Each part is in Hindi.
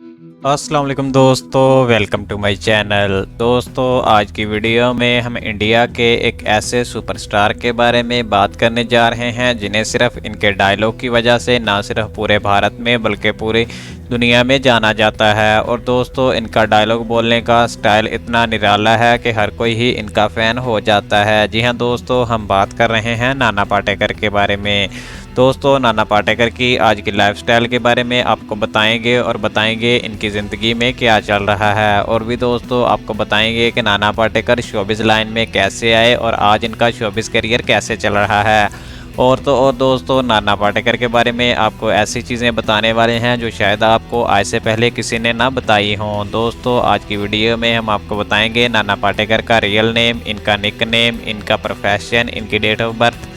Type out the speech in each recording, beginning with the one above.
अस्सलाम वालेकुम दोस्तों, वेलकम टू माय चैनल। दोस्तों, आज की वीडियो में हम इंडिया के एक ऐसे सुपरस्टार के बारे में बात करने जा रहे हैं जिन्हें सिर्फ इनके डायलॉग की वजह से ना सिर्फ पूरे भारत में बल्कि पूरी दुनिया में जाना जाता है। और दोस्तों, इनका डायलॉग बोलने का स्टाइल इतना निराला है कि हर कोई ही इनका फ़ैन हो जाता है। जी हाँ दोस्तों, हम बात कर रहे हैं नाना पाटेकर के बारे में। दोस्तों, नाना पाटेकर की आज की लाइफस्टाइल के बारे में आपको बताएंगे और बताएंगे इनकी ज़िंदगी में क्या चल रहा है। और भी दोस्तों, आपको बताएंगे कि नाना पाटेकर शोबिज़ लाइन में कैसे आए और आज इनका शोबिज़ करियर कैसे चल रहा है। और दोस्तों, नाना पाटेकर के बारे में आपको ऐसी चीज़ें बताने वाले हैं जो शायद आपको आज से पहले किसी ने ना बताई हों। दोस्तों, आज की वीडियो में हम आपको बताएंगे नाना पाटेकर का रियल नेम, इनका निक नेम, इनका प्रोफेशन, इनकी डेट ऑफ बर्थ,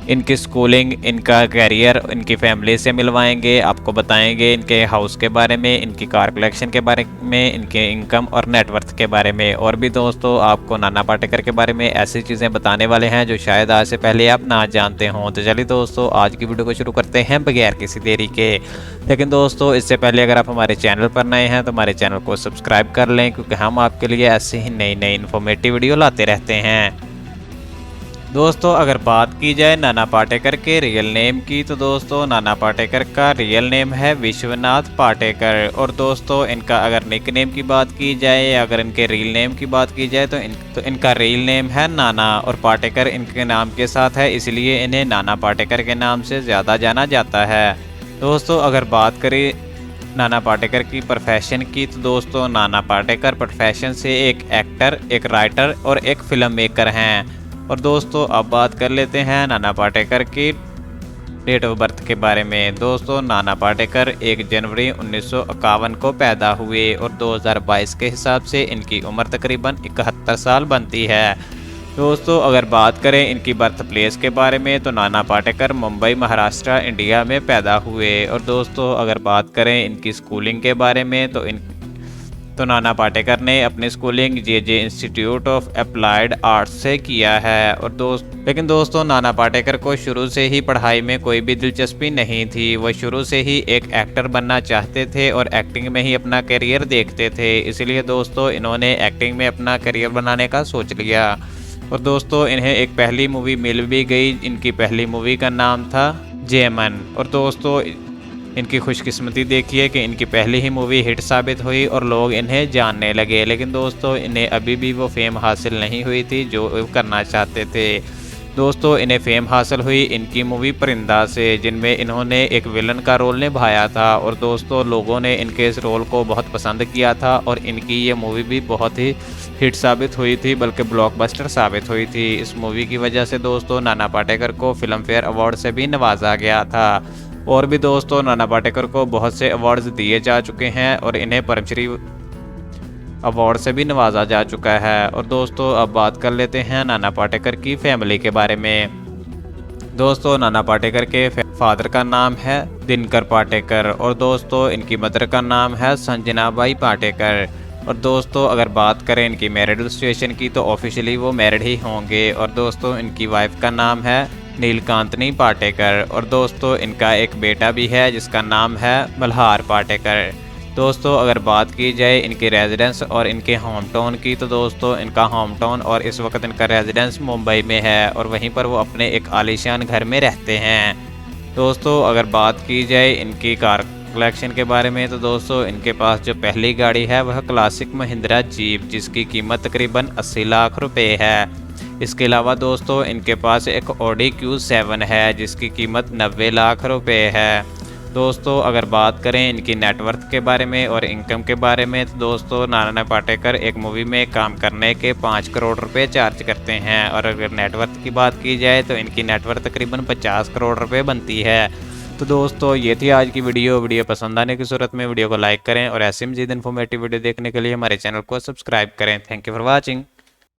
इनकी स्कूलिंग, इनका करियर, इनकी फैमिली से मिलवाएंगे। आपको बताएंगे इनके हाउस के बारे में, इनकी कार कलेक्शन के बारे में, इनके इनकम और नेटवर्थ के बारे में। और भी दोस्तों, आपको नाना पाटेकर के बारे में ऐसी चीज़ें बताने वाले हैं जो शायद आज से पहले आप ना जानते हों। तो चलिए दोस्तों, आज की वीडियो को शुरू करते हैं बगैर किसी देरी के। लेकिन दोस्तों, इससे पहले अगर आप हमारे चैनल पर नए हैं तो हमारे चैनल को सब्सक्राइब कर लें, क्योंकि हम आपके लिए ऐसे ही नई नई इन्फॉर्मेटिव वीडियो लाते रहते हैं। दोस्तों, अगर बात की जाए नाना पाटेकर के रियल नेम की तो दोस्तों, नाना पाटेकर का रियल नेम है विश्वनाथ पाटेकर। और दोस्तों, इनका अगर निक नेम की बात की जाए या अगर इनके रियल नेम की बात की जाए तो इनका रियल नेम है नाना, और पाटेकर इनके नाम के साथ है, इसलिए इन्हें नाना पाटेकर के नाम से ज़्यादा जाना जाता है। दोस्तों, अगर बात करें नाना पाटेकर की प्रोफेशन की तो दोस्तों, नाना पाटेकर प्रोफेशन से एक एक्टर, एक राइटर और एक फिल्म मेकर हैं। और दोस्तों, अब बात कर लेते हैं नाना पाटेकर की डेट ऑफ बर्थ के बारे में। दोस्तों, नाना पाटेकर 1 जनवरी 1951 को पैदा हुए और 2022 के हिसाब से इनकी उम्र तकरीबन 71 साल बनती है। दोस्तों, अगर बात करें इनकी बर्थ प्लेस के बारे में तो नाना पाटेकर मुंबई, महाराष्ट्र, इंडिया में पैदा हुए। और दोस्तों, अगर बात करें इनकी स्कूलिंग के बारे में तो नाना पाटेकर ने अपनी schooling J institute of applied arts से किया है। और लेकिन दोस्तों, नाना पाटेकर को शुरू से ही पढ़ाई में कोई भी दिलचस्पी नहीं थी। वह शुरू से ही एक एक्टर बनना चाहते थे और एक्टिंग में ही अपना करियर देखते थे, इसलिए दोस्तों इन्होंने एक्टिंग में अपना करियर बनाने का सोच लिया। और दोस्तों, इन्हें एक पहली मूवी मिल भी गई। इनकी पहली मूवी का नाम था जेमन। और दोस्तों, इनकी खुशकिस्मती देखिए कि इनकी पहली ही मूवी हिट साबित हुई और लोग इन्हें जानने लगे। लेकिन दोस्तों, इन्हें अभी भी वो फेम हासिल नहीं हुई थी जो करना चाहते थे। दोस्तों, इन्हें फेम हासिल हुई इनकी मूवी परिंदा से, जिनमें इन्होंने एक विलन का रोल निभाया था। और दोस्तों, लोगों ने इनके इस रोल को बहुत पसंद किया था और इनकी ये मूवी भी बहुत ही हिट साबित हुई थी, बल्कि ब्लॉकबस्टर साबित हुई थी। इस मूवी की वजह से दोस्तों, नाना पाटेकर को फिल्म फेयर अवार्ड से भी नवाजा गया था। और भी दोस्तों, नाना पाटेकर को बहुत से अवार्ड्स दिए जा चुके हैं और इन्हें पद्मश्री अवार्ड से भी नवाजा जा चुका है। और दोस्तों, अब बात कर लेते हैं नाना पाटेकर की फैमिली के बारे में। दोस्तों, नाना पाटेकर के फादर का नाम है दिनकर पाटेकर और दोस्तों इनकी मदर का नाम है संजनाबाई पाटेकर। और दोस्तों, अगर बात करें इनकी मैरिड सिचुएशन की तो ऑफिशियली वो मैरिड ही होंगे। और दोस्तों, इनकी वाइफ का नाम है नीलकांतनी पाटेकर। और दोस्तों, इनका एक बेटा भी है जिसका नाम है मल्हार पाटेकर। दोस्तों, अगर बात की जाए इनके रेजिडेंस और इनके होम टाउन की तो दोस्तों, इनका होम टाउन और इस वक्त इनका रेजिडेंस मुंबई में है और वहीं पर वो अपने एक आलीशान घर में रहते हैं। दोस्तों, अगर बात की जाए इनकी कार कलेक्शन के बारे में तो दोस्तों, इनके पास जो पहली गाड़ी है वह क्लासिक महिंद्रा जीप, जिसकी कीमत तकरीबन 80 लाख रुपए है। इसके अलावा दोस्तों, इनके पास एक ऑडी Q7 है जिसकी कीमत 90 लाख रुपए है। दोस्तों, अगर बात करें इनकी नेटवर्थ के बारे में और इनकम के बारे में तो दोस्तों, नाना पाटेकर एक मूवी में काम करने के 5 करोड़ रुपए चार्ज करते हैं। और अगर नेटवर्थ की बात की जाए तो इनकी नेटवर्थ तकरीबन 50 करोड़ रुपए बनती है। तो दोस्तों, ये थी आज की वीडियो पसंद आने की सूरत में वीडियो को लाइक करें और ऐसे मज़ीद इन्फॉर्मेटिव वीडियो देखने के लिए हमारे चैनल को सब्सक्राइब करें। Thank you for watching.